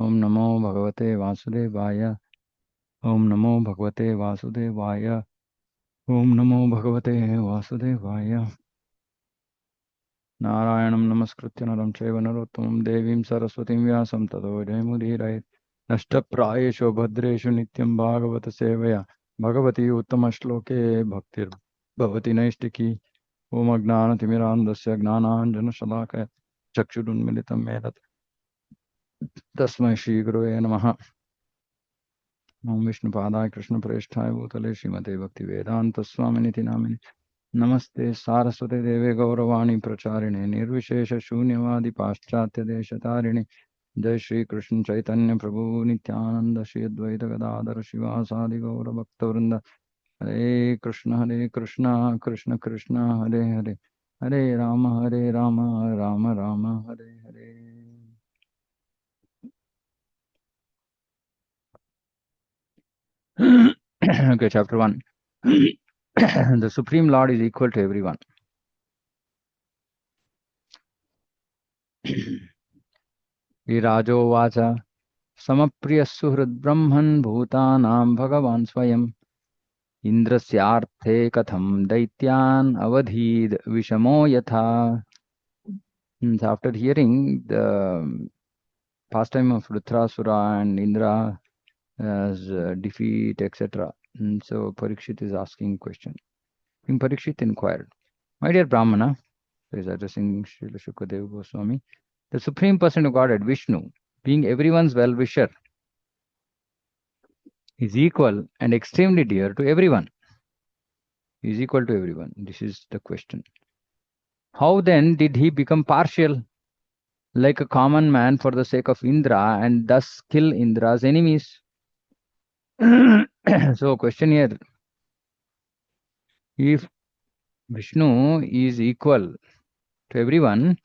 Om Namo Bhagavate Vasudevaya. Om Namo Bhagavate Vasudevaya. Om Namo Bhagavate Vasudevaya. Narayanam Namaskritya Naram Chaiva Narottamam Devim Saraswatim Vyasam Tato Jayamudhirayet. Nashtaprayeshu Bhadreshu Nityam Bhagavata Sevaya. Bhagavati Uttama Shloke Bhaktir Bhavati Naistiki. Om Agnanatimirandasya Gnananjana Shalakaya. Chakshudunmilitam Medat. Tasmai Shri Gurave Namaha. Om Vishnu Padaya Krishna Preshthaya Bhutale Srimate Bhakti Vedanta Swaminiti Namini Namaste Saraswate Deve Gauravani Pracharine Nirvishesha Shunyavadi Paschatya Deshatarine Jai Shri Krishna Chaitanya Prabhu Nityananda Shri Advaita Gadadhara Shivasadi Gaura Bhakta Hare Krishna Krishna Krishna Hare Hare Hare Rama Rama Rama Hare Hare. Okay, chapter 1. The Supreme Lord is equal to everyone. Virajo Vacha Samapriya Suhrid Brahman Bhutanam Bhagavan Swayam Indrasyarthe Katham Daityan Avadhid Vishamo Yatha. So after hearing the pastime of Rudrasura and Indra as defeat, etc. So Parikshit is asking question. King Parikshit inquired, my dear Brahmana, he is addressing Srila Shukadeva Goswami, the Supreme Person of Godhead, Vishnu, being everyone's well-wisher, is equal and extremely dear to everyone. He is equal to everyone. This is the question. How then did he become partial, like a common man for the sake of Indra and thus kill Indra's enemies? So question here, if Vishnu is equal to everyone,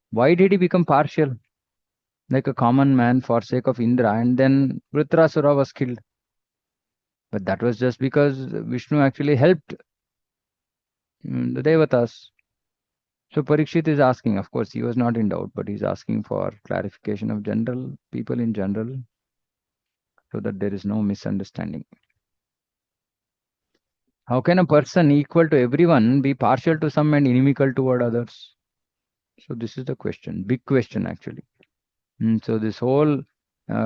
why did he become partial, like a common man for sake of Indra, and then Vritrasura was killed? But that was just because Vishnu actually helped the Devatas. So Parikshit is asking, of course, he was not in doubt, but he's asking for clarification of general people in general, so that there is no misunderstanding. How can a person equal to everyone be partial to some and inimical toward others? So this is the question, big question actually. So this whole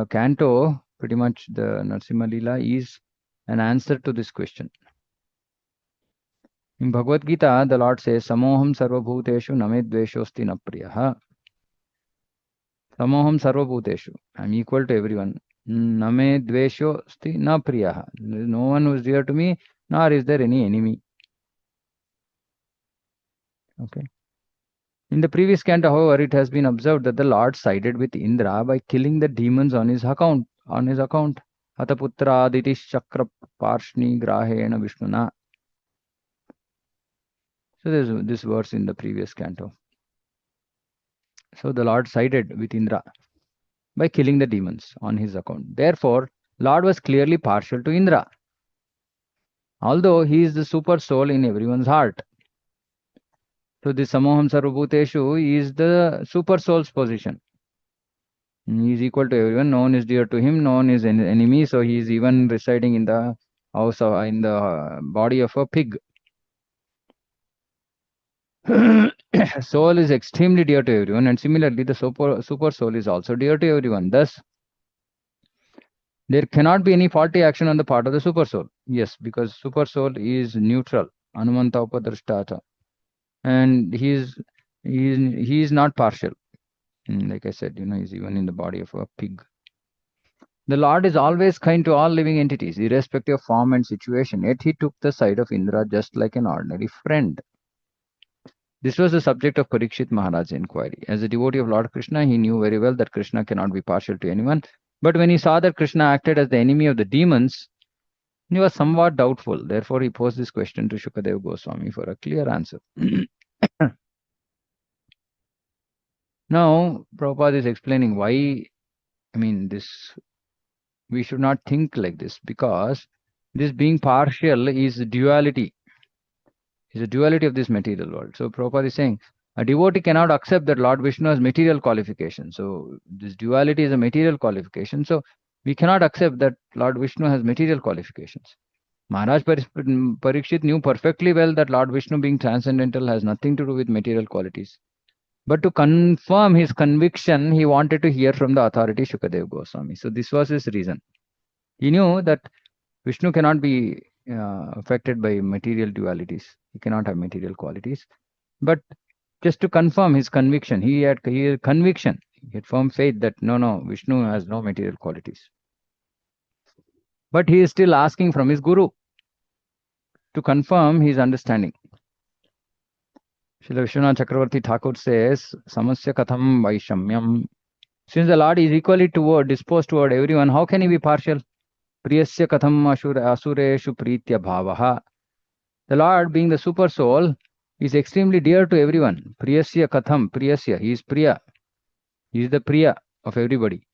canto, pretty much the Narasimha Lila, is an answer to this question. In Bhagavad Gita, the Lord says, Samoham sarvabhuteshu name dveshosti na priyaha. Samoham sarvabhuteshu. I am equal to everyone. Name dveshosti na priyaha. There is no one who is dear to me, nor is there any enemy. Okay. In the previous canto, however, it has been observed that the Lord sided with Indra by killing the demons on his account. Hataputra aditish chakra parshni grahena vishnuna. So there's this verse in the previous canto. So the Lord sided with Indra by killing the demons on his account. Therefore, Lord was clearly partial to Indra, although he is the super soul in everyone's heart. So this Samoham Sarvabhuteshu is the super soul's position. He is equal to everyone. No one is dear to him. No one is an enemy. So he is even residing in the house of, in the body of a pig. Soul is extremely dear to everyone, and similarly, the super soul is also dear to everyone. Thus, there cannot be any faulty action on the part of the super soul. Yes, because super soul is neutral, Anumanta Upadrashtata, and he is not partial. Like I said, he's even in the body of a pig. The Lord is always kind to all living entities, irrespective of form and situation. Yet he took the side of Indra just like an ordinary friend. This was the subject of Parikshit Maharaj's inquiry. As a devotee of Lord Krishna, he knew very well that Krishna cannot be partial to anyone. But when he saw that Krishna acted as the enemy of the demons, he was somewhat doubtful. Therefore, he posed this question to Shukadeva Goswami for a clear answer. Now, Prabhupada is explaining why, we should not think like this, because this being partial is duality. Is a duality of this material world. So Prabhupada is saying, A devotee cannot accept that Lord Vishnu has material qualifications. So this duality is a material qualification. So we cannot accept that Lord Vishnu has material qualifications. Maharaj Parikshit knew perfectly well that Lord Vishnu being transcendental has nothing to do with material qualities. But to confirm his conviction, he wanted to hear from the authority Shukadev Goswami. So this was his reason. He knew that Vishnu cannot be affected by material dualities. He cannot have material qualities. But just to confirm his conviction, he had conviction. He had firm faith that no, Vishnu has no material qualities. But he is still asking from his guru to confirm his understanding. Srila Vishwanath Chakravarti Thakur says, Samasya Katham Vaishamyam. Since the Lord is equally disposed toward everyone, how can he be partial? Priyasya Katham Asureshu Pritya Bhavaha. The Lord, being the super soul, is extremely dear to everyone. Priyasya Katham, Priyasya, he is Priya. He is the Priya of everybody.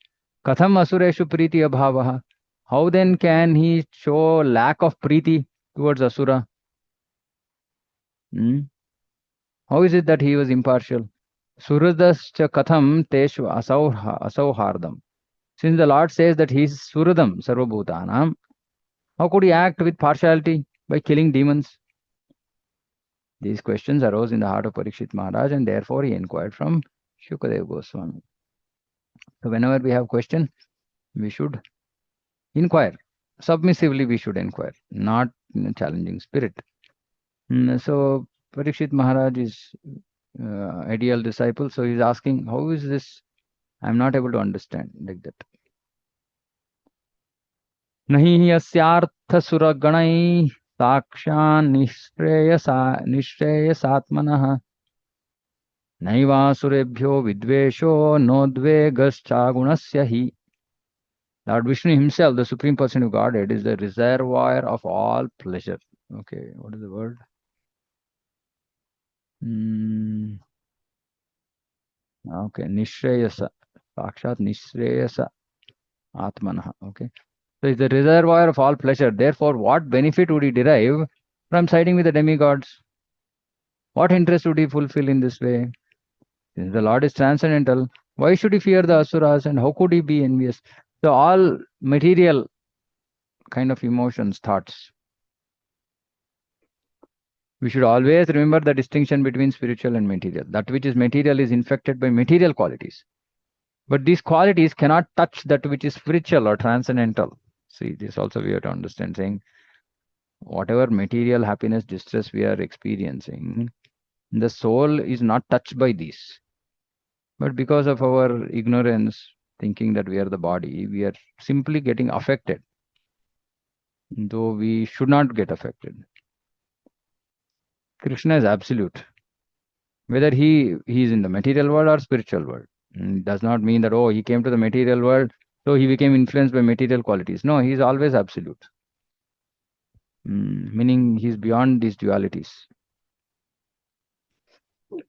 Katham Asureshu Pritya Bhavaha. How then can he show lack of Priti towards Asura? How is it that he was impartial? Suradascha Katham Teshu Asauhardam. Since the Lord says that he is Suradam Sarvabhutanam, how could he act with partiality by killing demons? These questions arose in the heart of Parikshit Maharaj, and therefore he inquired from Shukadev Goswami. So whenever we have question, we should inquire. Submissively we should inquire, not in a challenging spirit. So Parikshit Maharaj is ideal disciple, so he's asking, how is this? I'm not able to understand like that. Nahi yasyartha suraganai sakshan nishreyasatmanah Naivasurebhyo vidvesho nodvegaschagunasya hi. Lord Vishnu himself, the Supreme Person of Godhead, is the reservoir of all pleasure. Okay, what is the word? Okay, Nishreyasa. Sakshat Nishreyasa Atmanah. Okay. So it's the reservoir of all pleasure. Therefore, what benefit would he derive from siding with the demigods? What interest would he fulfill in this way? Since the Lord is transcendental, why should he fear the asuras and how could he be envious? So all material kind of emotions, thoughts. We should always remember the distinction between spiritual and material. That which is material is infected by material qualities. But these qualities cannot touch that which is spiritual or transcendental. See, this also we have to understand, saying whatever material happiness, distress we are experiencing, the soul is not touched by these. But because of our ignorance, thinking that we are the body, we are simply getting affected, though we should not get affected. Krishna is absolute. Whether he is in the material world or spiritual world. It does not mean that, oh, he came to the material world, so he became influenced by material qualities. No, he is always absolute. Meaning he is beyond these dualities.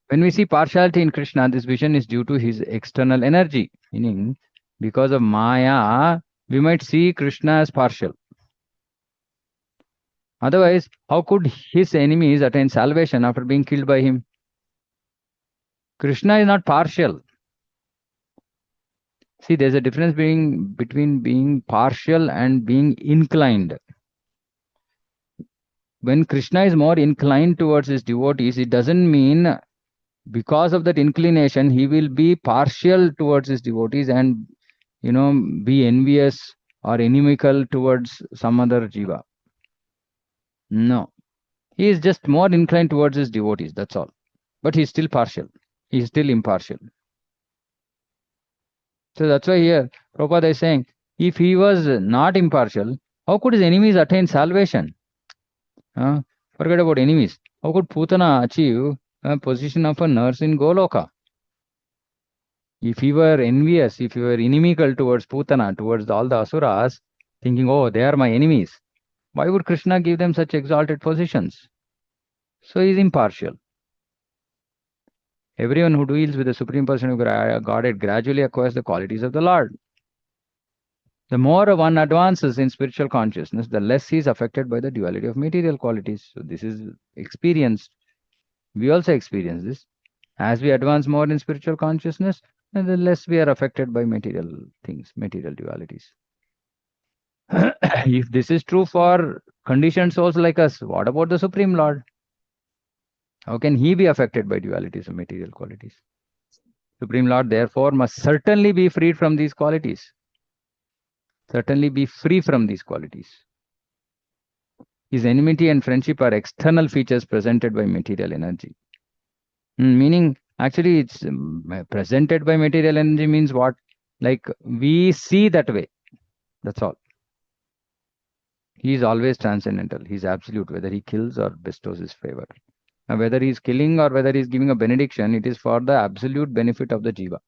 When we see partiality in Krishna, this vision is due to his external energy. Meaning, because of Maya, we might see Krishna as partial. Otherwise, how could his enemies attain salvation after being killed by him? Krishna is not partial. See, there's a difference between being partial and being inclined. When Krishna is more inclined towards his devotees, it doesn't mean because of that inclination, he will be partial towards his devotees and, be envious or inimical towards some other jiva. No. He is just more inclined towards his devotees, that's all. But he is still partial. He is still impartial. So that's why here, Prabhupada is saying, if he was not impartial, how could his enemies attain salvation? Forget about enemies. How could Putana achieve a position of a nurse in Goloka? If he were envious, if he were inimical towards Putana, towards all the asuras, thinking, oh, they are my enemies, why would Krishna give them such exalted positions? So he is impartial. Everyone who deals with the Supreme Person of Godhead gradually acquires the qualities of the Lord. The more one advances in spiritual consciousness, the less he is affected by the duality of material qualities. So this is experienced. We also experience this. As we advance more in spiritual consciousness, the less we are affected by material things, material dualities. If this is true for conditioned souls like us, what about the Supreme Lord? How can he be affected by dualities of material qualities? Supreme Lord, therefore, must certainly be freed from these qualities. Certainly be free from these qualities. His enmity and friendship are external features presented by material energy. Meaning, actually, it's presented by material energy means what? Like we see that way. That's all. He is always transcendental. He's absolute, whether he kills or bestows his favor. Now, whether he's killing or whether he's giving a benediction, it is for the absolute benefit of the jiva.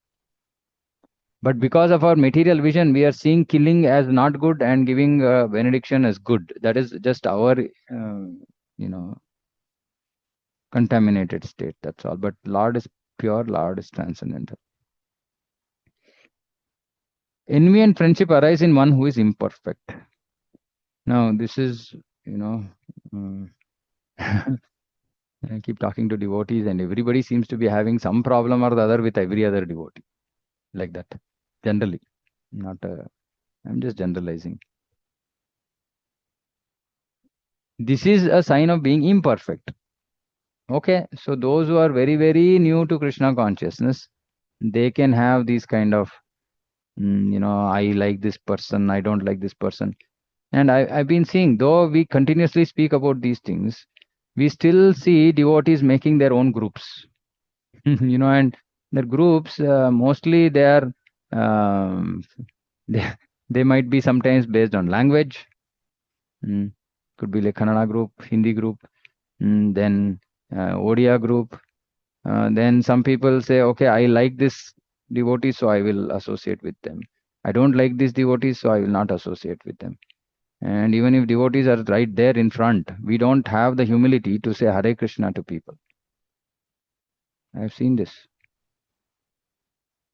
But because of our material vision, we are seeing killing as not good and giving benediction as good. That is just our, you know, contaminated state. That's all. But Lord is pure. Lord is transcendental. Envy and friendship arise in one who is imperfect. Now, this is, you know, I keep talking to devotees, and everybody seems to be having some problem or the other with every other devotee, like that. Generally, not. I'm just generalizing. This is a sign of being imperfect. Okay, so those who are very, very new to Krishna consciousness, they can have these kind of, I like this person, I don't like this person. And I've been seeing, though we continuously speak about these things, we still see devotees making their own groups. And their groups, mostly they are, um, they, they might be sometimes based on language. Could be like Kannada group, Hindi group, then Odia group. Then some people say, okay, I like this devotee, so I will associate with them. I don't like this devotee, so I will not associate with them. And even if devotees are right there in front, we don't have the humility to say Hare Krishna to people. I've seen this.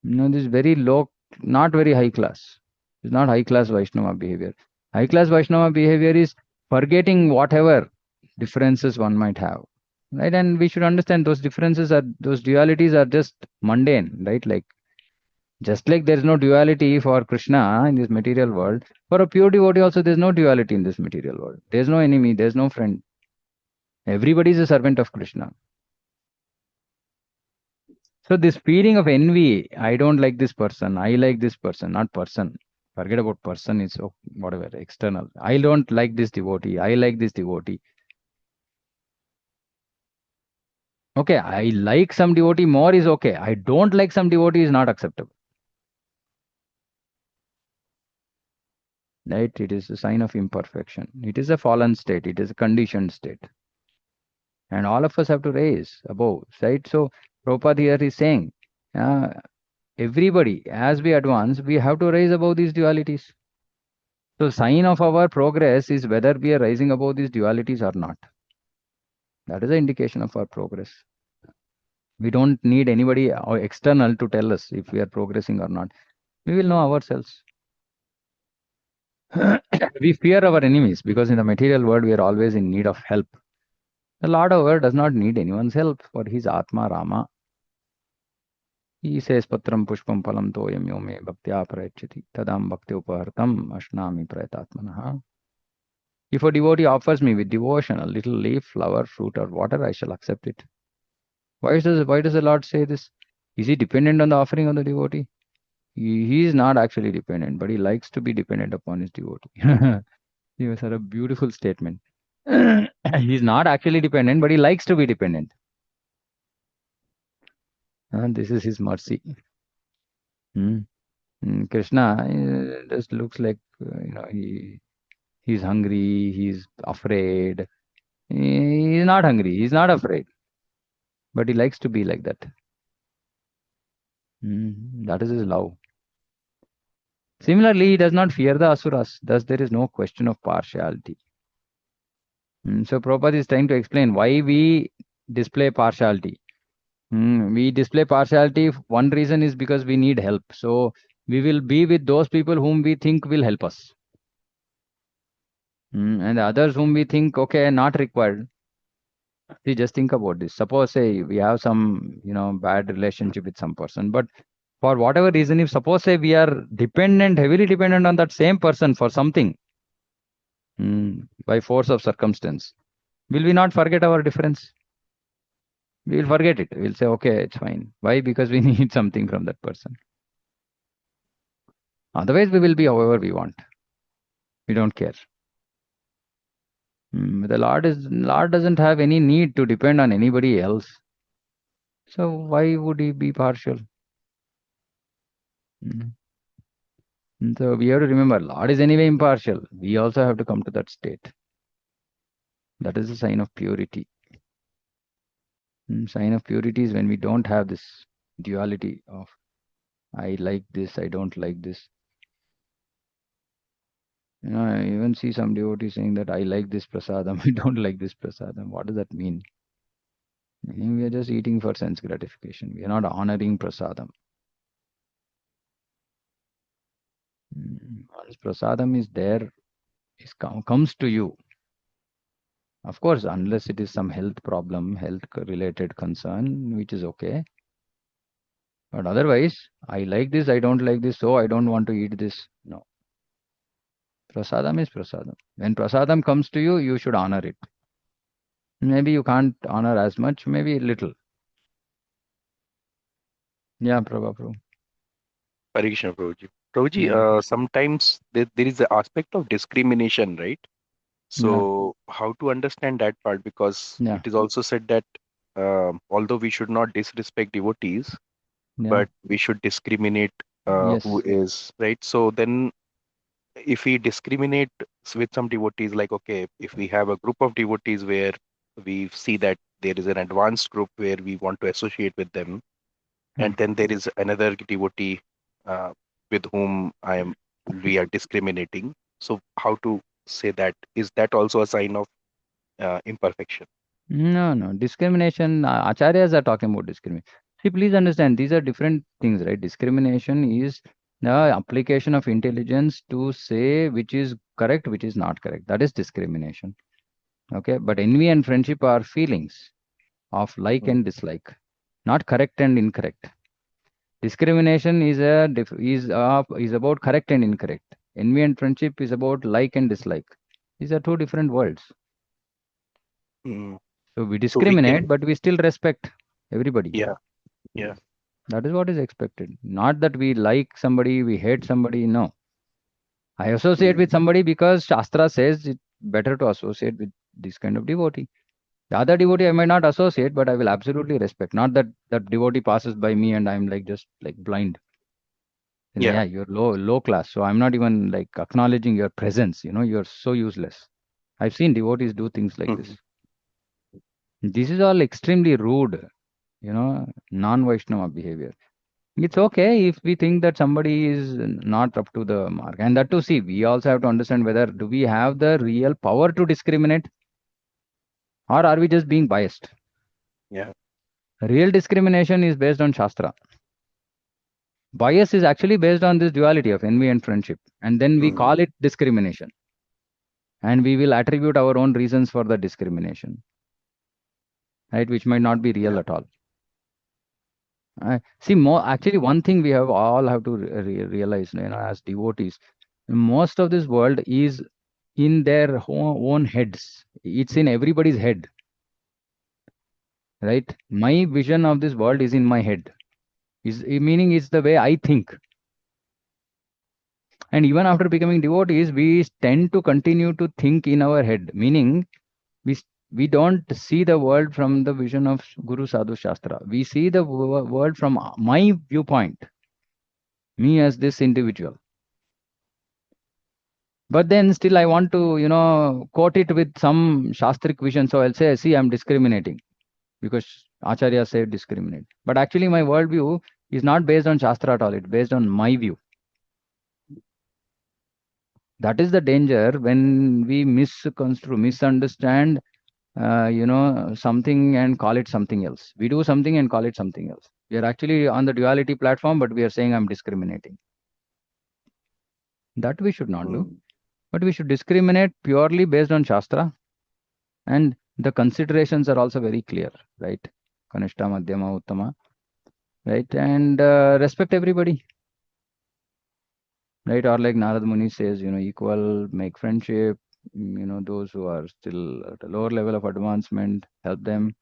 This is very low, not very high class. It's not high class Vaishnava behavior. High class Vaishnava behavior is forgetting whatever differences one might have. Right? And we should understand those those dualities are just mundane, right? Like, just like there is no duality for Krishna in this material world, for a pure devotee also there is no duality in this material world. There is no enemy, there is no friend. Everybody is a servant of Krishna. So this feeling of envy, I don't like this person, I like this person, not person. Forget about person, it's whatever, external. I don't like this devotee, I like this devotee. Okay, I like some devotee more is okay. I don't like some devotee is not acceptable. Right? It is a sign of imperfection. It is a fallen state. It is a conditioned state. And all of us have to raise above. Right? So Prabhupada here is saying, uh, everybody, as we advance, we have to rise above these dualities. So sign of our progress is whether we are rising above these dualities or not. That is the indication of our progress. We don't need anybody external to tell us if we are progressing or not. We will know ourselves. We fear our enemies because in the material world we are always in need of help. The Lord, however, does not need anyone's help, for his Atma Rama. He says, Patram Pushpam Palam Toyam Yome Bhaktya Prayachati Tadam Bhakti Upahartam Ashnami Prayatatmanaha. If a devotee offers me with devotion a little leaf, flower, fruit, or water, I shall accept it. Why does the Lord say this? Is he dependent on the offering of the devotee? He is not actually dependent, but he likes to be dependent upon his devotee. He was a beautiful statement. He's not actually dependent, but he likes to be dependent. And this is his mercy. Hmm. Krishna just looks like he's hungry, he's afraid. He's not hungry, he's not afraid, but he likes to be like that. That is his love. Similarly, he does not fear the asuras, thus there is no question of partiality. So Prabhupada is trying to explain why we display partiality. We display partiality. One reason is because we need help. So we will be with those people whom we think will help us. And the others whom we think, okay, not required. See, just think about this. Suppose, say, we have some, bad relationship with some person, but for whatever reason, if suppose, say, we are dependent, heavily dependent on that same person for something, by force of circumstance, will we not forget our difference? We will forget it. We'll say, okay, it's fine. Why? Because we need something from that person. Otherwise, we will be however we want. We don't care. The Lord doesn't have any need to depend on anybody else. So why would he be partial? Mm. So we have to remember, Lord is anyway impartial. We also have to come to that state. That is a sign of purity. Sign of purity is when we don't have this duality of I like this, I don't like this. I even see some devotees saying that I like this prasadam, I don't like this prasadam. What does that mean? Meaning we are just eating for sense gratification. We are not honoring prasadam. Once prasadam is there, comes to you. Of course, unless it is some health problem, health related concern, which is okay. But otherwise, I like this, I don't like this, so I don't want to eat this. No. Prasadam is prasadam. When prasadam comes to you, you should honor it. Maybe you can't honor as much, maybe a little. Yeah, Prabhu. Hare Krishna, Prabhuji. Prabhuji, Yeah, sometimes there is the aspect of discrimination, right? yeah, So, how to understand that part? Because yeah, it is also said that although we should not disrespect devotees, yeah. but we should discriminate who Yes. is, right? So, then if we discriminate with some devotees, like, okay, if we have a group of devotees where we see that there is an advanced group where we want to associate with them, Hmm. and then there is another devotee uh, with whom we are discriminating. So how to say that? Is that also a sign of imperfection? No, no. Discrimination, acharyas are talking about discrimination. See, please understand, these are different things, right? Discrimination is the application of intelligence to say which is correct, which is not correct. That is discrimination. Okay. But envy and friendship are feelings of like Mm. and dislike, not correct and incorrect. Discrimination is about correct and incorrect. Envy and friendship is about like and dislike. These are two different worlds. Mm. So we So we discriminate, can, but we still respect everybody. yeah, yeah. That is what is expected. Not that we like somebody, we hate somebody. No. I associate Mm. with somebody because Shastra says it's better to associate with this kind of devotee. The other devotee I might not associate, but I will absolutely respect. Not that that devotee passes by me and I'm like just like blind. Yeah. Yeah, you're low class. So I'm not even like acknowledging your presence. You're so useless. I've seen devotees do things like Mhm. this. This is all extremely rude, non-Vaishnava behavior. It's okay if we think that somebody is not up to the mark. And that to see, we also have to understand whether do we have the real power to discriminate or are we just being biased? Yeah. Real discrimination is based on Shastra. Bias is actually based on this duality of envy and friendship. And then we Mm. call it discrimination. And we will attribute our own reasons for the discrimination, right? Which might not be real Yeah. at all. See, more actually, one thing we have all have to realize, as devotees, most of this world is in their own heads. It's in everybody's head, right? My vision of this world is in my head. Is meaning it's the way I think. And even after becoming devotees, we tend to continue to think in our head. Meaning, we s- we don't see the world from the vision of Guru Sadhu Shastra. We see the world from my viewpoint, me as this individual. But then still I want to, quote it with some Shastric vision. So I'll say, see, I'm discriminating because Acharya said discriminate. But actually, my worldview is not based on Shastra at all. It's based on my view. That is the danger when we misconstrue, misunderstand, something and call it something else. We do something and call it something else. We are actually on the duality platform, but we are saying I'm discriminating. That we should not do. Mm. But we should discriminate purely based on Shastra. And The considerations are also very clear, right? Kanishta, Madhyama, Uttama, right? And respect everybody, right? Or like Narad Muni says, equal, make friendship, those who are still at a lower level of advancement, help them.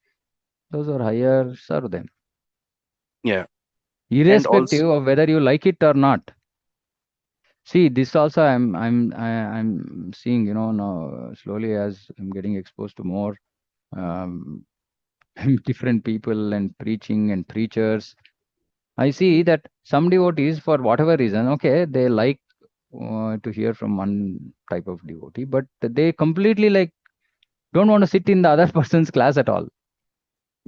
Those who are higher, serve them. Yeah. And also, Irrespective of whether you like it or not. See, this also I'm seeing, now slowly as I'm getting exposed to more um, different people and preaching and preachers. I see that some devotees, for whatever reason, okay, they like to hear from one type of devotee, but they completely like don't want to sit in the other person's class at all.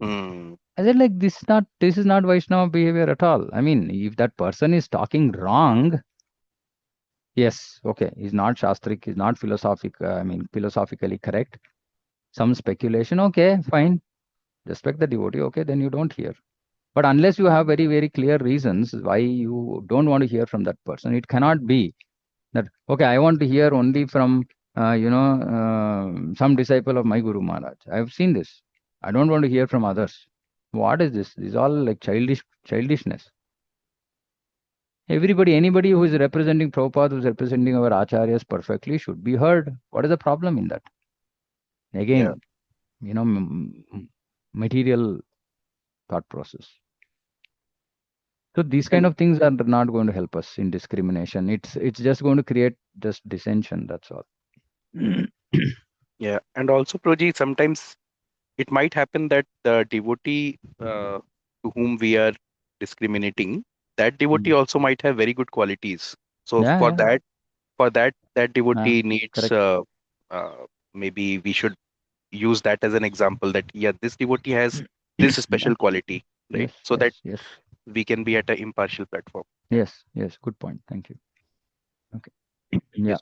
mm, I said like this is not Vaishnava behavior at all. I mean, if that person is talking wrong, yes, okay, he's not shastric, he's not philosophic. I mean, philosophically correct. Some speculation, okay, fine. Respect the devotee, okay, then you don't hear. But unless you have very, very clear reasons why you don't want to hear from that person, it cannot be that, okay, I want to hear only from, some disciple of my Guru Maharaj. I have seen this. I don't want to hear from others. What is this? This is all like childishness. Everybody, anybody who is representing Prabhupada, who is representing our acharyas perfectly should be heard. What is the problem in that? yeah. Again, material thought process. So these kind And of things are not going to help us in discrimination. It's just going to create just dissension. That's all. yeah. And also, Proji, sometimes it might happen that the devotee to whom we are discriminating, that devotee Mm. also might have very good qualities. So Yeah, yeah. that devotee needs Correct. maybe we should use that as an example that yeah, this devotee has this Yeah. special quality, right? Yes, So that yes, yes, we can be at an impartial platform. yes, yes. Good point. Thank you. Okay. Yeah. Yes.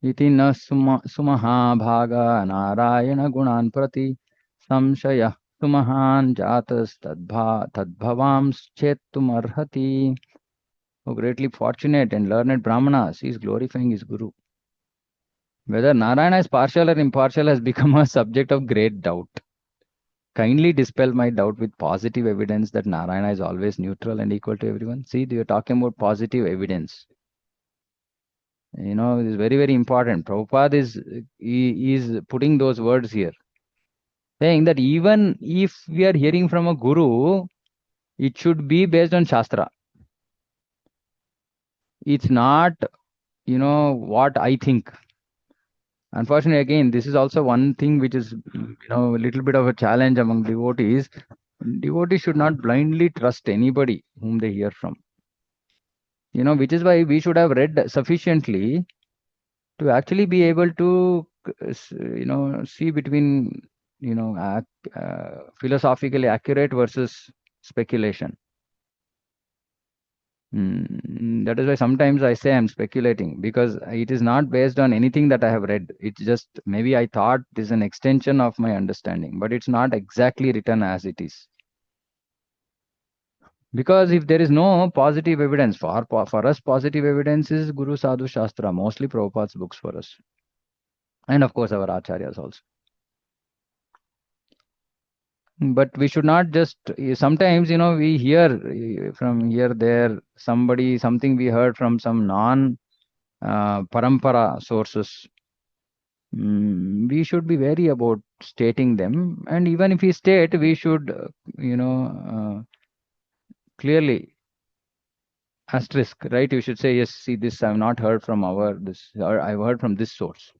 इति न सुमहाभागा नारायण गुणान् प्रति संशयः सुमहान् जातस्तद्भा तद्भवांश्चेत्तुमर्हति. O greatly fortunate and learned Brahmanas, he is glorifying his Guru. Whether Narayana is partial or impartial has become a subject of great doubt. Kindly dispel my doubt with positive evidence that Narayana is always neutral and equal to everyone. See, we are talking about positive evidence. It is very, very important. Prabhupada is putting those words here, saying that even if we are hearing from a guru, it should be based on Shastra. It's not, what I think. Unfortunately, again, this is also one thing which is, a little bit of a challenge among devotees. Devotees should not blindly trust anybody whom they hear from. Which is why we should have read sufficiently to actually be able to, see between, philosophically accurate versus speculation. That is why sometimes I say I'm speculating because it is not based on anything that I have read. It's just maybe I thought this is an extension of my understanding, but it's not exactly written as it is. Because if there is no positive evidence for us, positive evidence is Guru Sadhu Shastra, mostly Prabhupada's books for us, and of course our acharyas also. But we should not just sometimes we hear from here there something we heard from some non parampara sources. We should be wary about stating them, and even if we state, we should clearly asterisk, right? You should say yes, see, this I've not heard from our this, or I've heard from this source,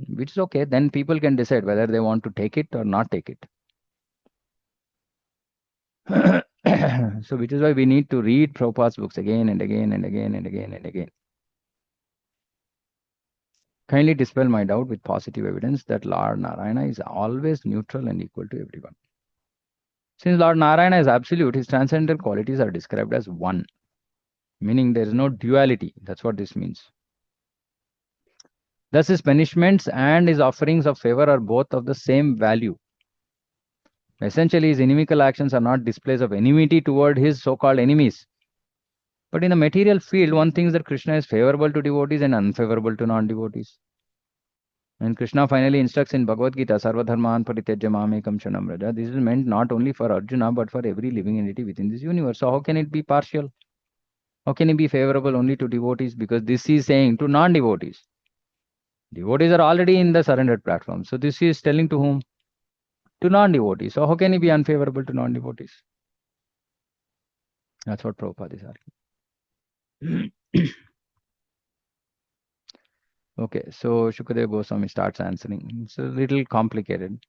which is okay. Then people can decide whether they want to take it or not take it. So which is why we need to read Prabhupada's books again and again and again and again and again. Kindly dispel my doubt with positive evidence that Lord Narayana is always neutral and equal to everyone. Since Lord Narayana is absolute, his transcendental qualities are described as one, meaning there is no duality. That's what this means. Thus, his punishments and his offerings of favor are both of the same value. Essentially, his inimical actions are not displays of enmity toward his so called enemies. But in the material field, one thinks that Krishna is favorable to devotees and unfavorable to non-devotees. And Krishna finally instructs in Bhagavad Gita, Sarva Dharman Parityaja Mamekam Shanam Raja. This is meant not only for Arjuna, but for every living entity within this universe. So how can it be partial? How can it be favorable only to devotees? Because this is saying to non-devotees. Devotees are already in the surrendered platform. So this is telling to whom? To non-devotees. So how can it be unfavorable to non-devotees? That's what Prabhupada is arguing. Okay, so Shukadeva Goswami starts answering. It's a little complicated.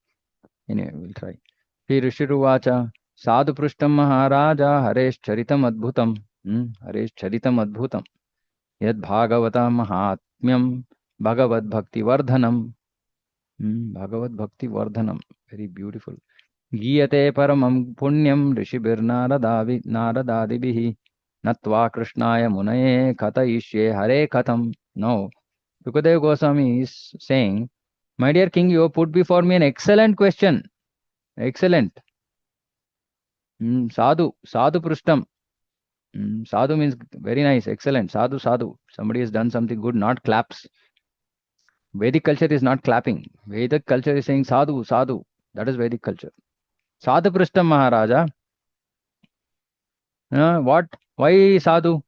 Anyway, we'll try. Sri Rishiruvacha Sadhu Prishtam Maharaja Haresh Charitam Adbhutam. Haresh Charitam Adbhutam. Yad Bhagavata Mahatmyam Bhagavad Bhakti Vardhanam. Bhagavad Bhakti Vardhanam. Very beautiful. Giyate Paramam Punyam Naradadibihi Natva Krishnaya Munaye Katayishye Hare Katham. No. Shukadeva Goswami is saying, my dear king, you put before me an excellent question. Excellent. Sadhu, sadhu prishtam. Sadhu means very nice, excellent. Sadhu, sadhu. Somebody has done something good, not claps. Vedic culture is not clapping. Vedic culture is saying sadhu, sadhu. That is Vedic culture. Sadhu prishtam Maharaja. What? Why sadhu?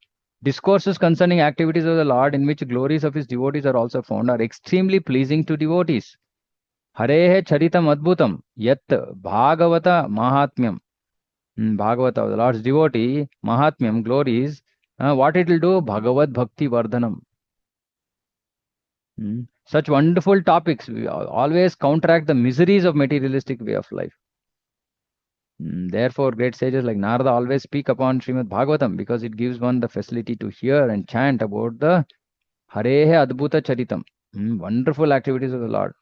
Discourses concerning activities of the Lord in which glories of his devotees are also found are extremely pleasing to devotees. Harehe charitam adbhutam yat bhagavata mahatmyam. Bhagavata, the Lord's devotee, Mahatmyam, glories, what it will do? Bhagavad Bhakti Vardhanam. Such wonderful topics always counteract the miseries of materialistic way of life. Therefore, great sages like Narada always speak upon Srimad Bhagavatam because it gives one the facility to hear and chant about the Harehe Adbhuta Charitam. Wonderful activities of the Lord.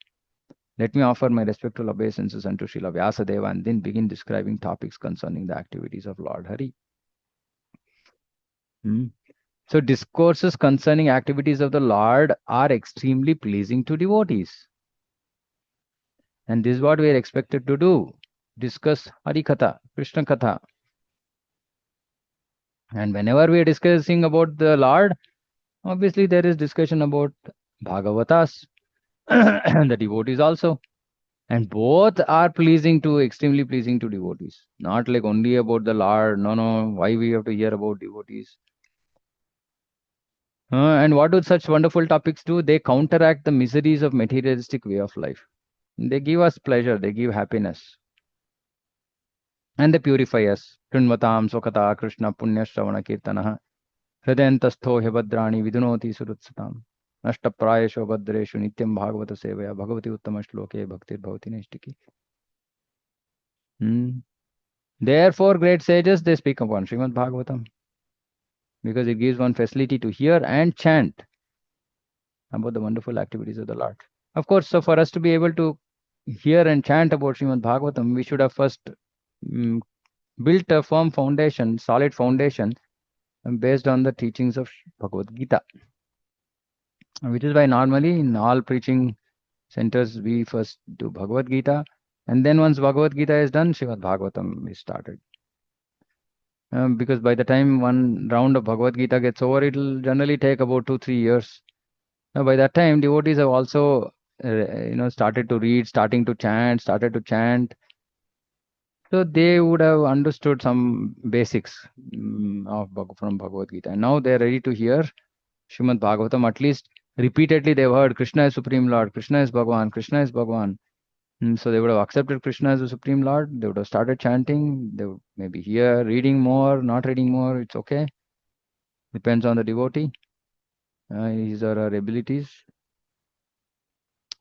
Let me offer my respectful obeisances unto Srila Vyasadeva and then begin describing topics concerning the activities of Lord Hari. So discourses concerning activities of the Lord are extremely pleasing to devotees. And this is what we are expected to do. Discuss Hari Katha, Krishna Katha. And whenever we are discussing about the Lord, obviously there is discussion about Bhagavatas and the devotees also. And both are pleasing to, extremely pleasing to devotees. Not like only about the Lord. No, why we have to hear about devotees? And what do such wonderful topics do? They counteract the miseries of materialistic way of life. They give us pleasure, they give happiness. And they purify us. Krinvatam Sokata Krishna Punya Shravana Kirtanaha Hridayantastho Hebadrani Vidunoti Surutsatam Nashta Prayesho Bhadreshu Nityam Bhagavata Sevaya Bhagavati Uttama Shloke Bhaktir Bhavati Naistiki. Therefore, great sages, they speak upon Srimad Bhagavatam because it gives one facility to hear and chant about the wonderful activities of the Lord. Of course, so for us to be able to hear and chant about Srimad Bhagavatam, we should have first built a firm foundation, solid foundation, based on the teachings of Bhagavad Gita. Which is why normally in all preaching centers, we first do Bhagavad Gita, and then once Bhagavad Gita is done, Srimad Bhagavatam is started. Because by the time one round of Bhagavad Gita gets over, it will generally take about 2-3 years. Now, by that time, devotees have also, started to read, started to chant. So they would have understood some basics from Bhagavad Gita. And now they are ready to hear Srimad Bhagavatam. At least repeatedly they've heard Krishna is Supreme Lord, Krishna is Bhagavan, Krishna is Bhagavan. So they would have accepted Krishna as the Supreme Lord. They would have started chanting. They would maybe hear, reading more, not reading more. It's okay. Depends on the devotee, his or her abilities.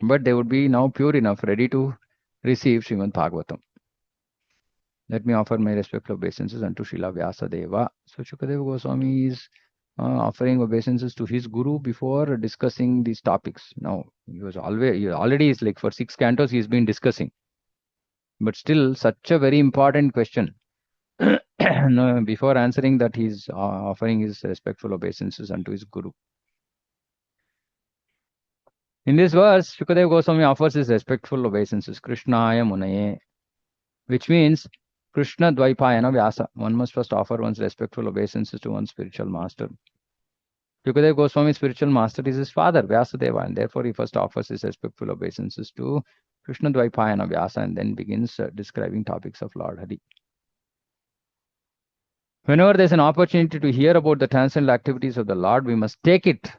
But they would be now pure enough, ready to receive Srimad Bhagavatam. Let me offer my respectful obeisances unto Srila Vyasadeva. So Shukadeva Goswami is offering obeisances to his guru before discussing these topics. Now, he already is like for 6 cantos he's been discussing. But still, such a very important question. No, before answering that, he's offering his respectful obeisances unto his guru. In this verse, Shukadeva Goswami offers his respectful obeisances, Krishnaya Munaye, which means Krishna Dvaipayana Vyasa. One must first offer one's respectful obeisances to one's spiritual master. Sukadeva Goswami's spiritual master is his father, Vyasadeva, and therefore he first offers his respectful obeisances to Krishna Dvaipayana Vyasa and then begins describing topics of Lord Hari. Whenever there's an opportunity to hear about the transcendental activities of the Lord, we must take it.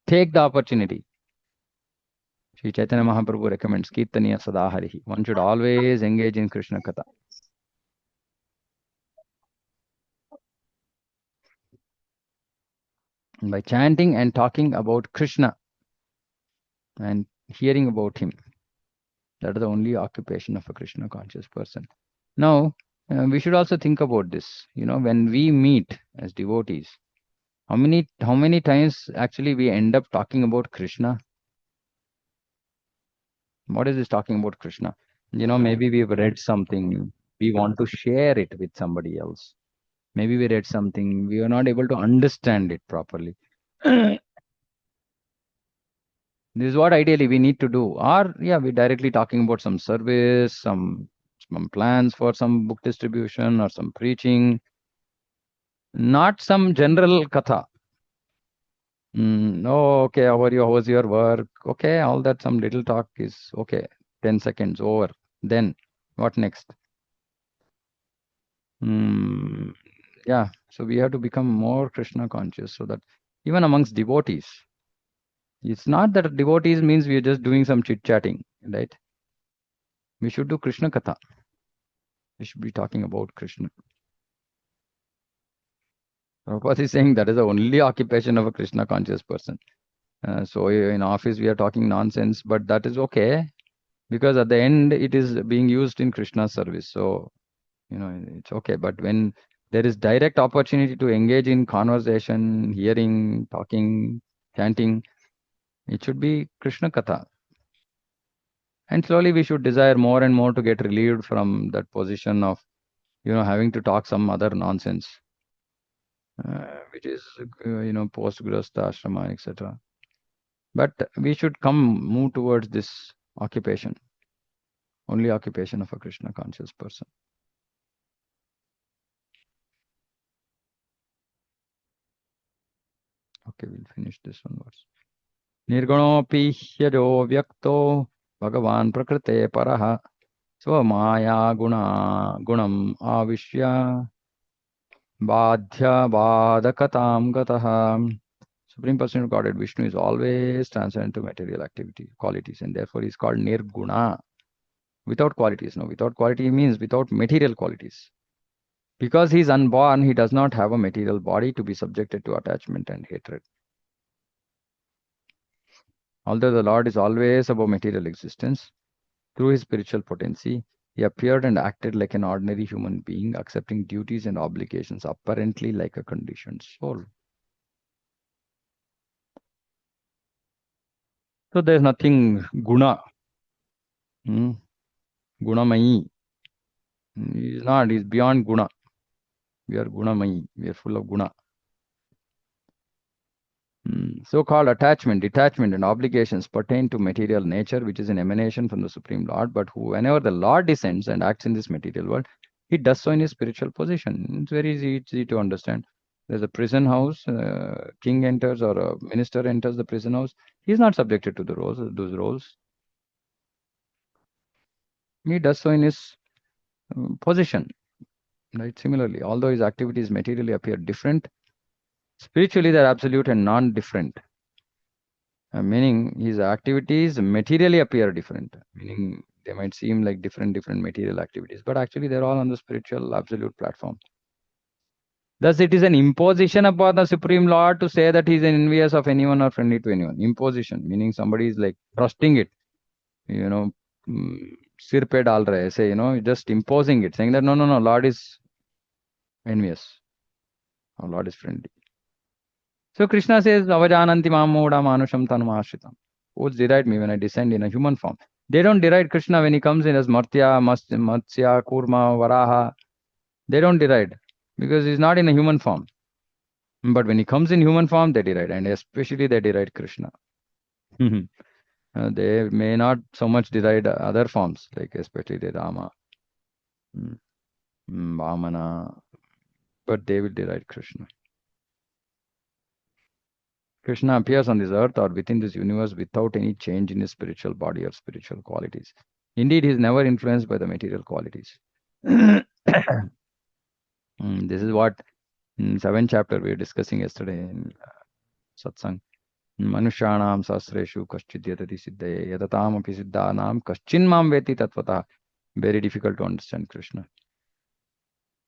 Take the opportunity. Sri Chaitanya Mahaprabhu recommends Kirtaniya Sadaharihi. One should always engage in Krishna Katha. And by chanting and talking about Krishna and hearing about him, that is the only occupation of a Krishna conscious person. Now, we should also think about this. When we meet as devotees, how many times actually we end up talking about Krishna? What is this talking about Krishna? Maybe we've read something, we want to share it with somebody else. Maybe we read something, we are not able to understand it properly. This is what ideally we need to do. Or, yeah, we're directly talking about some service, some plans for some book distribution or some preaching, not some general katha. Oh, okay, how are you? How was your work? Okay, all that, some little talk is okay. 10 seconds over. Then, what next? Yeah, so we have to become more Krishna conscious so that even amongst devotees, it's not that devotees means we are just doing some chit chatting, right? We should do Krishna Katha. We should be talking about Krishna. Prabhupada is saying that is the only occupation of a Krishna conscious person. So in office we are talking nonsense, but that is okay because at the end it is being used in Krishna's service. So, it's okay. But when there is direct opportunity to engage in conversation, hearing, talking, chanting, it should be Krishna Katha. And slowly we should desire more and more to get relieved from that position of, having to talk some other nonsense, which is, post-grasta ashrama, etc. But we should move towards this occupation, only occupation of a Krishna conscious person. Okay, we'll finish this one verse. Nirgunopi hyajo vyakto Bhagavan prakrite paraha swamaya gunam avishya badhya badakatam gataha. Supreme Person of Godhead Vishnu is always transcendent to material activity, qualities, and therefore he is called Nirguna. Without qualities. No, without quality means without material qualities. Because he is unborn, he does not have a material body to be subjected to attachment and hatred. Although the Lord is always above material existence, through his spiritual potency, he appeared and acted like an ordinary human being, accepting duties and obligations apparently like a conditioned soul. So there is nothing guna. Gunamayi. He is not, he is beyond guna. We are gunamayi. We are full of guna. So-called attachment, detachment, and obligations pertain to material nature, which is an emanation from the Supreme Lord. But whenever the Lord descends and acts in this material world, he does so in his spiritual position. It's very easy to understand. There's a prison house, king enters or a minister enters the prison house. He's not subjected to those roles. He does so in his position. Right? Similarly, although his activities materially appear different, spiritually they're absolute and non-different. Meaning his activities materially appear different, meaning they might seem like different material activities, but actually they're all on the spiritual absolute platform. Thus, it is an imposition upon the Supreme Lord to say that he is envious of anyone or friendly to anyone. Imposition, meaning somebody is like trusting it, you know, sir pe dal rahe, say, just imposing it, saying that no, Lord is envious or Lord is friendly. So Krishna says, Avajananti Mamoda Manusham Tanumashritam. Fools deride me when I descend in a human form. They don't deride Krishna when he comes in as Martya, Matsya, Kurma, Varaha. They don't deride because he's not in a human form. But when he comes in human form, they deride, and especially they deride Krishna. They may not so much deride other forms, like especially the Rama. Vamana, but they will deride Krishna. Krishna appears on this earth or within this universe without any change in his spiritual body or spiritual qualities. Indeed, he is never influenced by the material qualities. This is what in 7th chapter we were discussing yesterday in Satsang. Manushanam sastreshu kaschidyatati siddhaye yadatam api siddhanam kaschin mam veti tatvata. Very difficult to understand Krishna.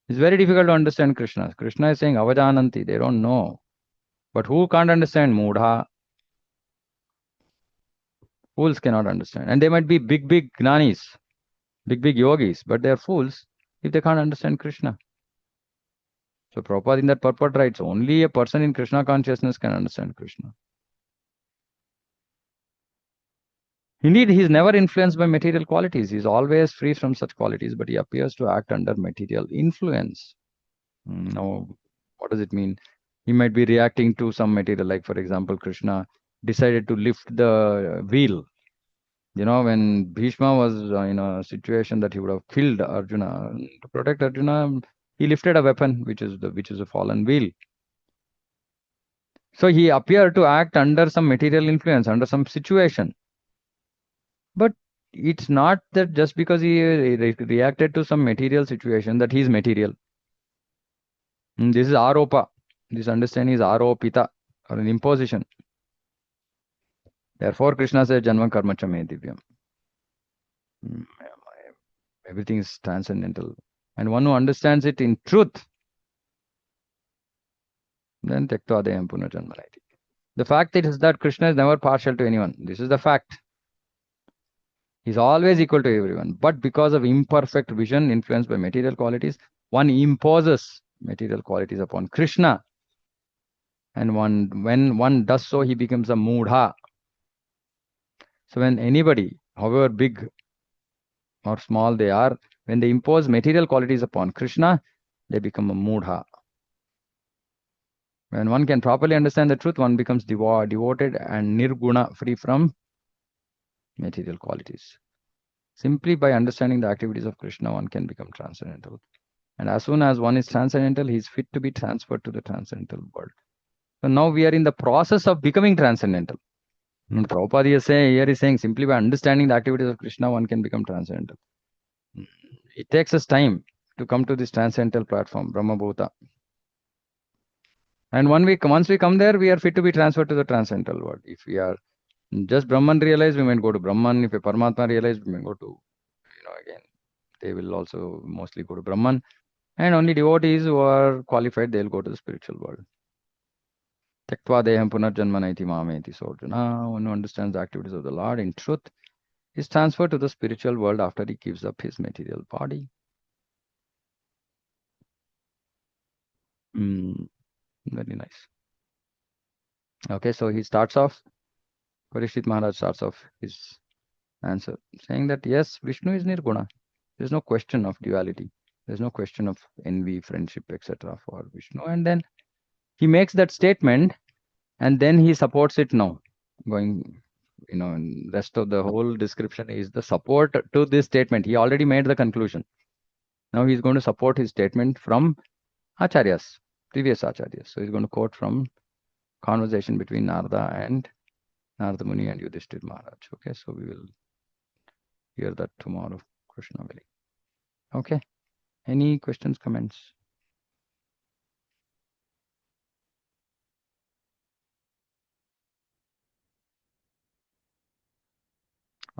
It's very difficult to understand Krishna. Krishna is saying avajananti, they don't know. But who can't understand? Mudha. Fools cannot understand. And they might be big, big gnanis, big, big yogis, but they are fools if they can't understand Krishna. So Prabhupada in that purport writes, only a person in Krishna consciousness can understand Krishna. Indeed, he is never influenced by material qualities. He is always free from such qualities, but he appears to act under material influence. Now, what does it mean? He might be reacting to some material, like for example, Krishna decided to lift the wheel. You know, when Bhishma was in a situation that he would have killed Arjuna, to protect Arjuna, he lifted a weapon, which is a fallen wheel. So he appeared to act under some material influence, under some situation. But it's not that just because he reacted to some material situation that he is material. This is aropa. This understanding is aropita, or an imposition. Therefore, Krishna says, Janma karma cha me divyam. Everything is transcendental. And one who understands it in truth, then tektva deyam punarjanmanaiti. The fact is that Krishna is never partial to anyone. This is the fact. He's always equal to everyone. But because of imperfect vision influenced by material qualities, one imposes material qualities upon Krishna. And when one does so, he becomes a mudha. So when anybody, however big or small they are, when they impose material qualities upon Krishna, they become a mudha. When one can properly understand the truth, one becomes devoted and nirguna, free from material qualities. Simply by understanding the activities of Krishna, one can become transcendental. And as soon as one is transcendental, he is fit to be transferred to the transcendental world. So now we are in the process of becoming transcendental. And Prabhupada is saying, here is saying, simply by understanding the activities of Krishna, one can become transcendental. It takes us time to come to this transcendental platform, Brahma Bhuta. And once we come there, we are fit to be transferred to the transcendental world. If we are just Brahman realized, we might go to Brahman. If a Paramatma realized, we may go to, again, they will also mostly go to Brahman. And only devotees who are qualified, they'll go to the spiritual world. Tektva deham punarjanmanaiti mameti. So Arjuna, one who understands the activities of the Lord in truth, is transferred to the spiritual world after he gives up his material body. Very nice. Okay, so he starts off, Parishit Maharaj starts off his answer saying that yes, Vishnu is Nirguna. There's no question of duality. There's no question of envy, friendship, etc. for Vishnu. And then he makes that statement and then he supports it now. Going, and rest of the whole description is the support to this statement. He already made the conclusion. Now he's going to support his statement from Acharyas, previous Acharyas. So he's going to quote from conversation between Narada Muni and Yudhishthir Maharaj. Okay, so we will hear that tomorrow, Krishna willing. Okay, any questions, comments?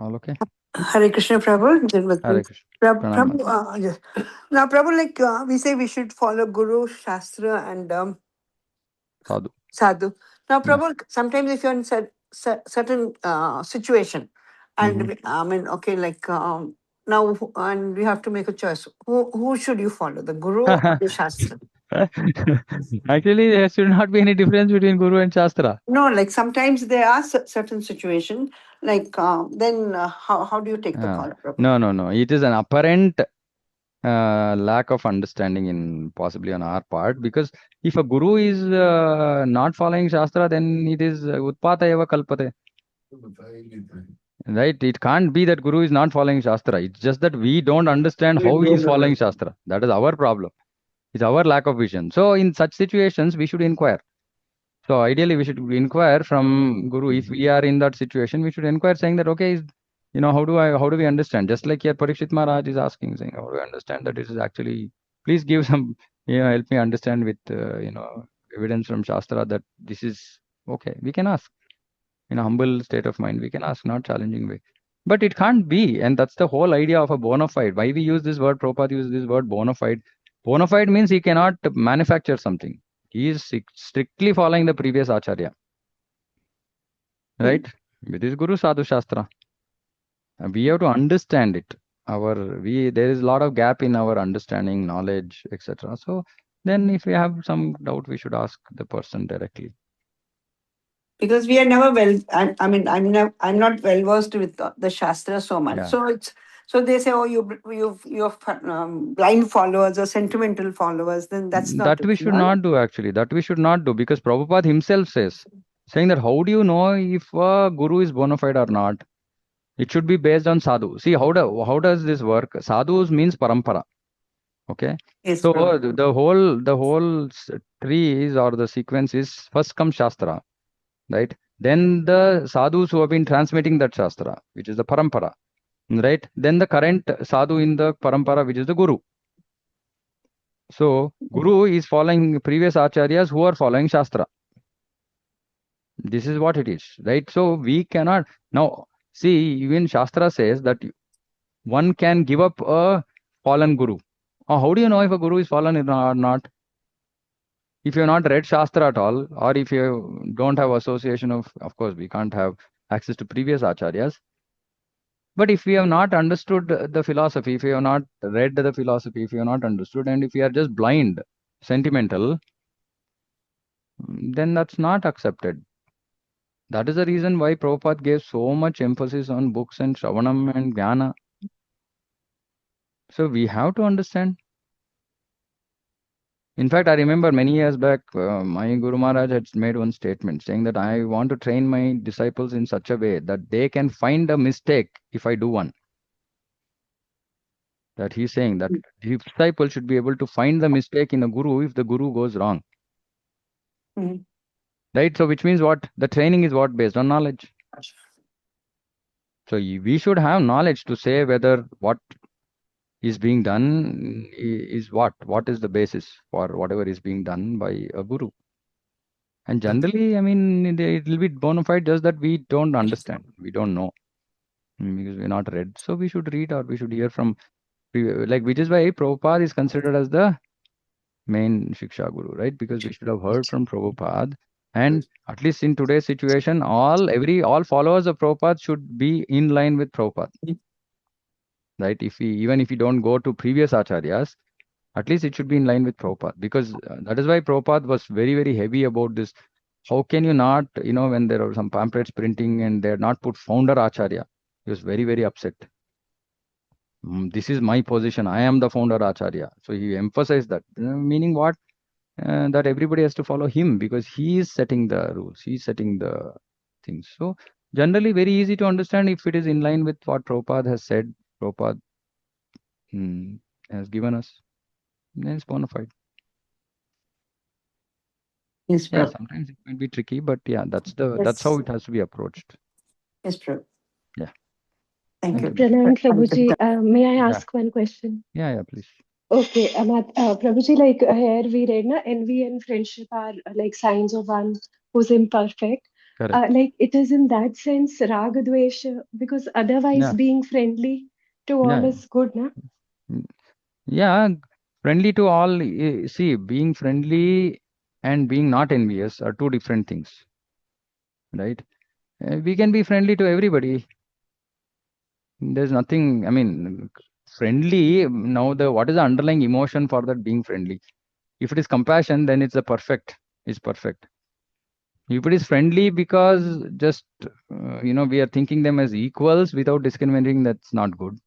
All okay? Hare Krishna Prabhu. Hare Krishna. Prabhu, yes. Now, Prabhu, like we say, we should follow Guru, Shastra, and Sadhu. Sadhu. Now, Yeah. Prabhu, sometimes if you're in certain situation, and I mean, okay, like now, and you have to make a choice. Who should you follow, the Guru or the Shastra? Actually, there should not be any difference between Guru and Shastra. No, like sometimes there are certain situations, like then how do you take the call, Prabhu? No. It is an apparent lack of understanding in possibly on our part, because if a guru is not following Shastra, then it is Utpata eva kalpate. Right? It can't be that Guru is not following Shastra. It's just that we don't understand how he is following Shastra. That is our problem. It's our lack of vision. So in such situations, we should inquire. So ideally, we should inquire from Guru. If we are in that situation, we should inquire, saying that, okay, how do we understand? Just like here, Parikshit Maharaj is asking, saying, how do I understand that this is actually? Please give some, help me understand with, evidence from Shastra that this is okay. We can ask in a humble state of mind. We can ask, not challenging way. But it can't be, and that's the whole idea of a bona fide. Why we use this word? Prabhupada uses this word bona fide. Bona fide means he cannot manufacture something. He is strictly following the previous acharya, right? With his Guru Sadhu Shastra. We have to understand it. There is a lot of gap in our understanding, knowledge, etc. So then, if we have some doubt, we should ask the person directly. Because we are never well. I'm not well versed with the Shastra so much. Yeah. So they say, oh, you're blind followers or sentimental followers. Then that's not That we should not do, actually. That we should not do, because Prabhupada himself saying that how do you know if a guru is bona fide or not? It should be based on sadhu. See, how does this work? Sadhus means parampara. Okay. Yes, So Prabhu. the whole tree is, or the sequence is, first comes Shastra, right? Then the sadhus who have been transmitting that Shastra, which is the parampara, right? Then the current sadhu in the parampara, which is the guru. So guru is following previous acharyas who are following Shastra. This is what it is, right? So we cannot now see, even Shastra says that one can give up a fallen guru. How do you know if a guru is fallen or not? If you have not read Shastra at all, or if you don't have association of course, we can't have access to previous acharyas. But if we have not understood the philosophy, if we have not read the philosophy, if we have not understood, and if we are just blind, sentimental, then that's not accepted. That is the reason why Prabhupada gave so much emphasis on books and Shravanam and Jnana. So we have to understand. In fact, I remember many years back, my Guru Maharaj had made one statement saying that I want to train my disciples in such a way that they can find a mistake if I do one. That he's saying that the disciple should be able to find the mistake in a guru if the guru goes wrong. Mhm. Right? So which means what? The training is what? Based on knowledge. So we should have knowledge to say whether what is being done is what is the basis for whatever is being done by a guru. And generally, I mean, it will be bona fide, just that we don't understand, we don't know, because we're not read. So we should read, or we should hear from, like, which is why Prabhupada is considered as the main Shiksha Guru, right? Because we should have heard from Prabhupada. And at least in today's situation, all followers of Prabhupada should be in line with Prabhupada, right? Even if we don't go to previous acharyas, at least it should be in line with Prabhupada, because that is why Prabhupada was very, very heavy about this. How can you not, when there are some pamphlets printing and they're not put founder Acharya, he was very, very upset. This is my position. I am the founder Acharya. So he emphasized that, meaning what? That everybody has to follow him because he is setting the rules. He is setting the things. So generally very easy to understand if it is in line with what Prabhupada has said, Prabhupada has given us. Then it's bona fide. Yes, Yeah, Prabhu. sometimes it might be tricky, but yeah, that's how Yes. it has to be approached. Yes, Prabhu. Yeah. Thank you. Pranam Prabhuji, may I Yeah. ask one question? Yeah, please. Okay, Prabhuji, like here we read, na, envy and friendship are like signs of one who's imperfect. Correct. Like it is in that sense Raga Dvesha, because otherwise Yeah. being friendly to all Yeah. is good, na? Yeah, friendly to all. See, being friendly and being not envious are two different things, right? We can be friendly to everybody. There's nothing, I mean, friendly. Now, what is the underlying emotion for that being friendly? If it is compassion, then it's perfect. If it is friendly because just, we are thinking them as equals without discriminating, that's not good.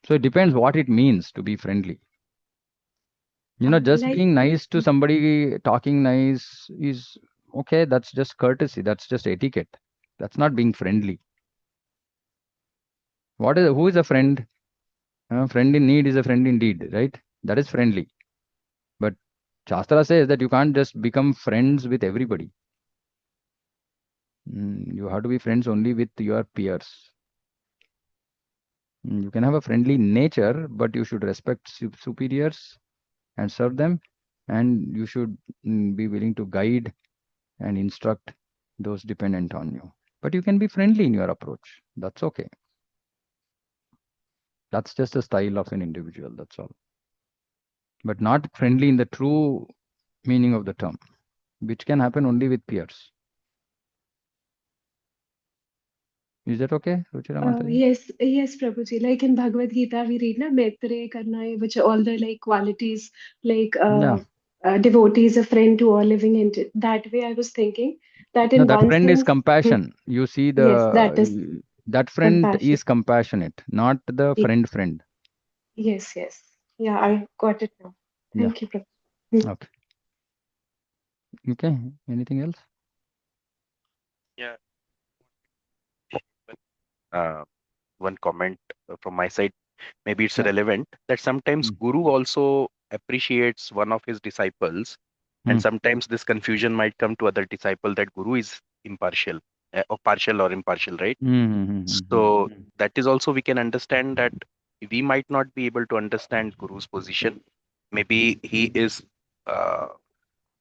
So it depends what it means to be friendly. Just Like being nice to somebody, talking nice is okay. That's just courtesy. That's just etiquette. That's not being friendly. Who is a friend? Friend in need is a friend indeed, right? That is friendly. But Shastra says that you can't just become friends with everybody. You have to be friends only with your peers. You can have a friendly nature, but you should respect superiors and serve them, and you should be willing to guide and instruct those dependent on you. But you can be friendly in your approach. That's okay. That's just a style of an individual. That's all. But not friendly in the true meaning of the term, which can happen only with peers. Is that okay, Ruchira Mataji? Yes, Prabhuji. Like in Bhagavad Gita, we read na Maitre Karna, which are all the like qualities, like Yeah. devotee is a friend to all living entities. That way, I was thinking that No, in that one friend is sense, compassion. You see yes, that is that friend compassion. is compassionate, not the Ye- friend. Yes. Yeah, I got it now. Yeah. Thank you, Prabhuji. Okay. Okay. Anything else? Yeah. Uh, one comment from my side, maybe it's Yeah. relevant, that sometimes Mm. Guru also appreciates one of his disciples, and Mm. sometimes this confusion might come to other disciple that Guru is impartial, or partial or impartial, right? So that is also we can understand that we might not be able to understand Guru's position. Maybe he is uh,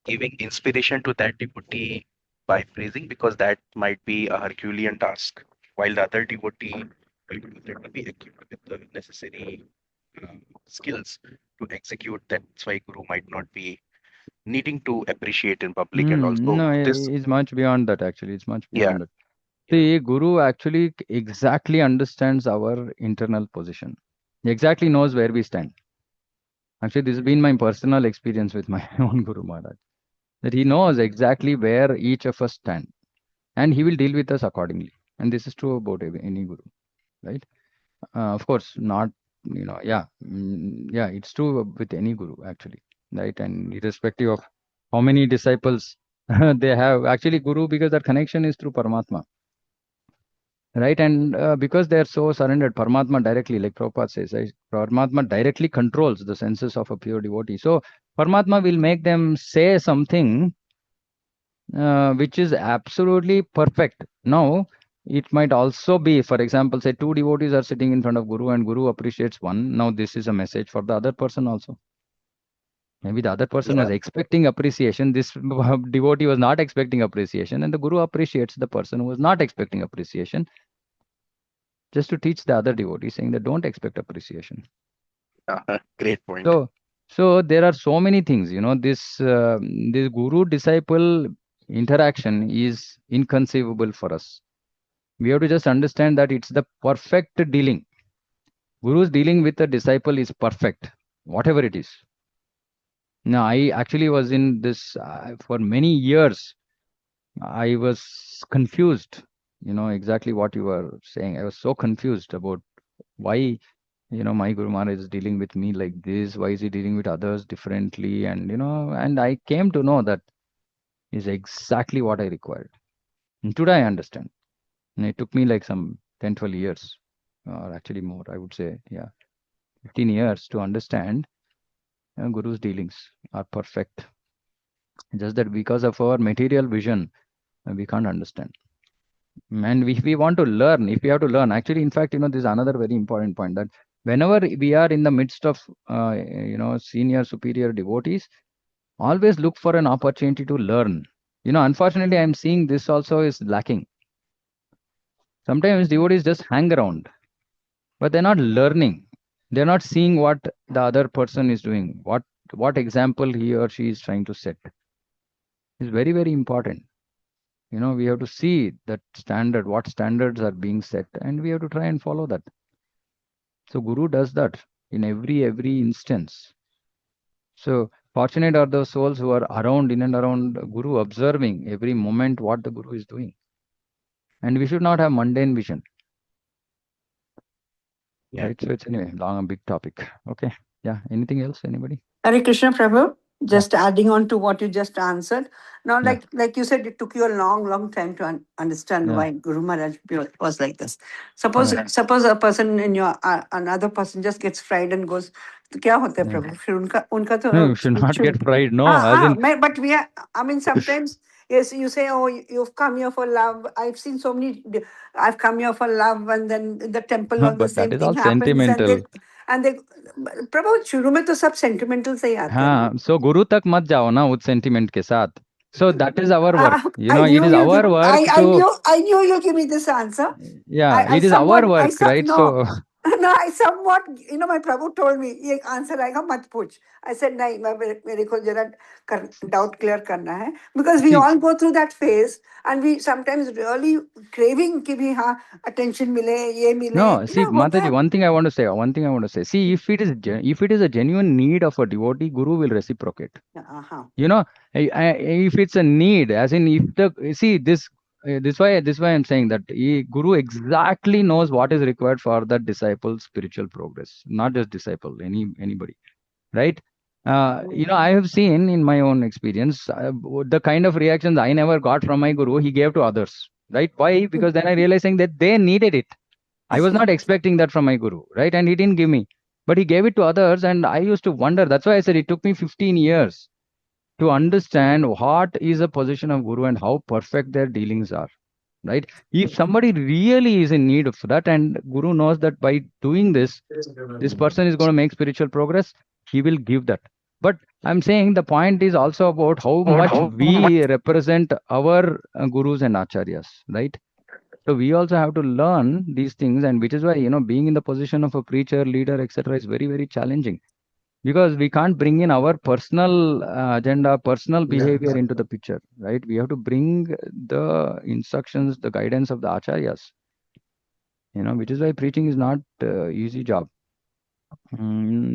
giving inspiration to that devotee by praising, because that might be a Herculean task, while the other devotee will definitely be equipped with the necessary skills to execute. That's why Guru might not be needing to appreciate in public, and also No, this, it's much beyond that actually. It's much yeah, beyond that. yeah, See, Guru actually exactly understands our internal position. He exactly knows where we stand. Actually, this has been my personal experience with my own Guru Maharaj. That he knows exactly where each of us stand, and he will deal with us accordingly. And this is true about any Guru, right? Of course, not, yeah, it's true with any Guru actually, right? And irrespective of how many disciples they have, actually, Guru, because that connection is through Paramatma. Right, and because they are so surrendered, Paramatma directly, like Prabhupada says, right? Paramatma directly controls the senses of a pure devotee. So Paramatma will make them say something which is absolutely perfect. Now, it might also be, for example, say two devotees are sitting in front of Guru and Guru appreciates one. Now, this is a message for the other person also. Maybe the other person yeah, was expecting appreciation. This devotee was not expecting appreciation, and the Guru appreciates the person who was not expecting appreciation, just to teach the other devotees, saying that don't expect appreciation. great point. So, there are so many things. This guru disciple interaction is inconceivable for us. We have to just understand that it's the perfect dealing. Guru's dealing with a disciple is perfect, whatever it is. Now, I actually was in this for many years. I was confused. Exactly what you were saying. I was so confused about why my Guru Maharaj is dealing with me like this. Why is he dealing with others differently? And I came to know that is exactly what I required. And today I understand. And it took me like some 10, 12 years, or actually more, I would say, yeah, 15 years to understand Guru's dealings are perfect. Just that because of our material vision, we can't understand. And if we want to learn, if we have to learn, actually, in fact, this is another very important point, that whenever we are in the midst of, senior, superior devotees, always look for an opportunity to learn. Unfortunately, I'm seeing this also is lacking. Sometimes devotees just hang around, but they're not learning. They're not seeing what the other person is doing, what example he or she is trying to set. Is very, very important. We have to see that standard, what standards are being set, and we have to try and follow that. So Guru does that in every instance. So fortunate are those souls who are around, in and around Guru, observing every moment what the Guru is doing. And we should not have mundane vision, Yeah. right? So it's anyway long, a big topic. Okay. Yeah. Anything else? Anybody? Hare Krishna, Prabhu. Just adding on to what you just answered. Now, Yeah. like you said, it took you a long time to understand Yeah. why Guru Maharaj was like this. Suppose a person in your another person just gets fried and goes, "तो क्या होता है Yeah. प्रभु?" फिर उनका तो No, you should not get fried. No, as in, but we are. I mean, sometimes yes, you say, "Oh, you've come here for love." I've seen so many. I've come here for love, and then in the temple, on the but that same is thing all happens, sentimental. and they प्रभु शुरू में तो सब sentimental से ही आते हैं ना. हाँ, so गुरु तक मत जाओ ना उस sentiment के साथ. So that is our work. You I know, it knew is you'll our give. work to, I knew you'll give me this answer. yeah, I it is our somewhat. work, right? No. So, No, I somewhat. My Prabhu told me ये answer आएगा मत पूछ. I said नहीं मेरे को जरा doubt clear करना है because we see, all go through that phase and we sometimes really craving कि भी हाँ attention मिले ये मिले no, see, होता Mataji, है. one thing I want to say. See, if it is a genuine need of a devotee, Guru will reciprocate. हाँ. You know, if it's a need, as in if the see this why I'm saying that Guru exactly knows what is required for that disciple's spiritual progress, not just disciple, anybody, right? You know, I have seen in my own experience the kind of reactions I never got from my Guru, he gave to others, right? Why? Because then I realizing that they needed it. I was not expecting that from my Guru, right? And he didn't give me, but he gave it to others, and I used to wonder. That's why I said it took me 15 years to understand what is a position of Guru and how perfect their dealings are, right? If somebody really is in need of that, and Guru knows that by doing this person is going to make spiritual progress, he will give that. But I'm saying the point is also about how much we represent our gurus and acharyas, right? So we also have to learn these things, and which is why, you know, being in the position of a preacher, leader, etc., is very, very challenging because we can't bring in our personal agenda, personal behavior into the picture, right? We have to bring the instructions, the guidance of the acharyas, you know, which is why preaching is not easy job.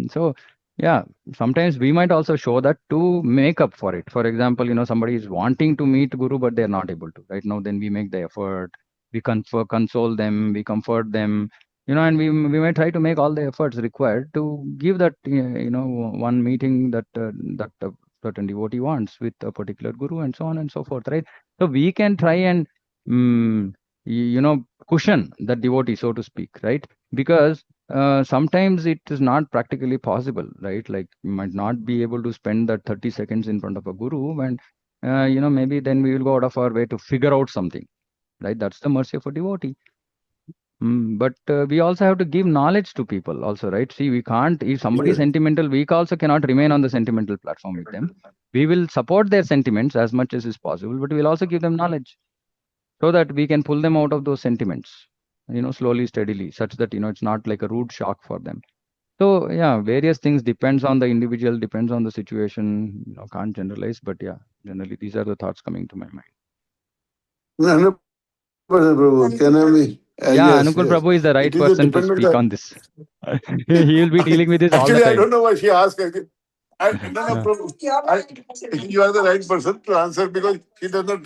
So yeah, sometimes we might also show that to make up for it. For example, you know, somebody is wanting to meet Guru, but they're not able to, right? Now, then we make the effort, we console them, we comfort them, you know, and we might try to make all the efforts required to give that, you know, one meeting that that certain devotee wants with a particular Guru and so on and so forth, right? So we can try and, you know, cushion the devotee, so to speak, right? Because sometimes it is not practically possible, right? Like you might not be able to spend that 30 seconds in front of a guru, and you know, maybe then we will go out of our way to figure out something, right? That's the mercy of a devotee. But we also have to give knowledge to people also, right? See, we can't, if somebody is sentimental, we also cannot remain on the sentimental platform with them. We will support their sentiments as much as is possible, but we'll also give them knowledge so that we can pull them out of those sentiments, you know, slowly, steadily, such that, you know, it's not like a rude shock for them. So yeah, various things depends on the individual, depends on the situation. You know, can't generalize, but yeah, generally these are the thoughts coming to my mind. 100%, Prabhu. Can I be? Yeah, Yes, Anukul yes. Prabhu is the right It is a person to dependent. speak on this. He will be dealing with this all the Actually, I time. don't know why she asked. No, Yeah. Prabhu. You are the right person to answer because she does not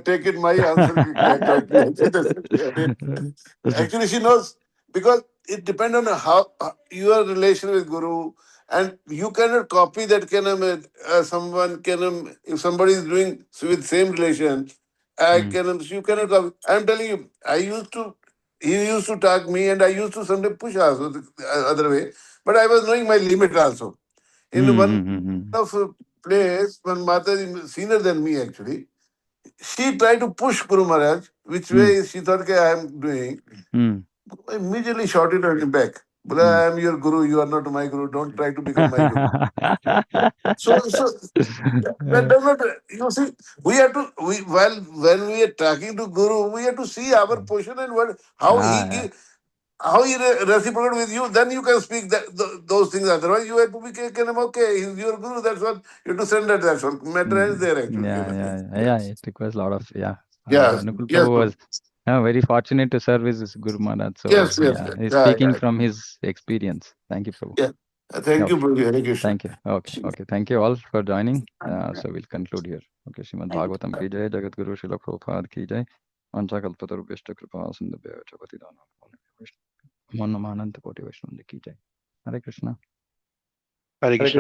take it my answer correctly. Actually, she knows because it depends on how your relation with Guru, and you cannot copy that. Someone can if somebody is doing with same relation, you cannot copy. I'm telling you, he used to talk me, and I used to sometimes push also the other way, but I was knowing my limit also. In one of place, one Mata is senior than me actually. She tried to push Guru Maharaj, which way she thought okay, I am doing. I immediately shouted at him back. But I am your guru, you are not my guru. Don't try to become my guru. So that does not, you see, while when we are talking to Guru, we have to see our position and how he reciprocate with you, then you can speak those things. Otherwise, you have to be okay, he's your guru, that's what you have to send it, that's all. Matter ends there actually. Yeah. It requires a lot of, yeah. Yeah. Anukul Yes. Prabhu was very fortunate to serve his Guru Maharaj. So Yes. yeah, he's Yeah. speaking from his experience. Thank you, Prabhu. Yeah. Thank you, Okay. Prabhu. Hare Krishna. Thank you. Okay. Thank you all for joining. So we'll conclude here. Okay. Srimad Bhagavatam ki jai, Jagat Guru Srila Prabhupada ki jai. Vancha kalpatarubhyashta kripa sindhubhyo cha patitanam Mannamananta Koti Vaishnava ki jai. Hare Krishna. Hare Krishna.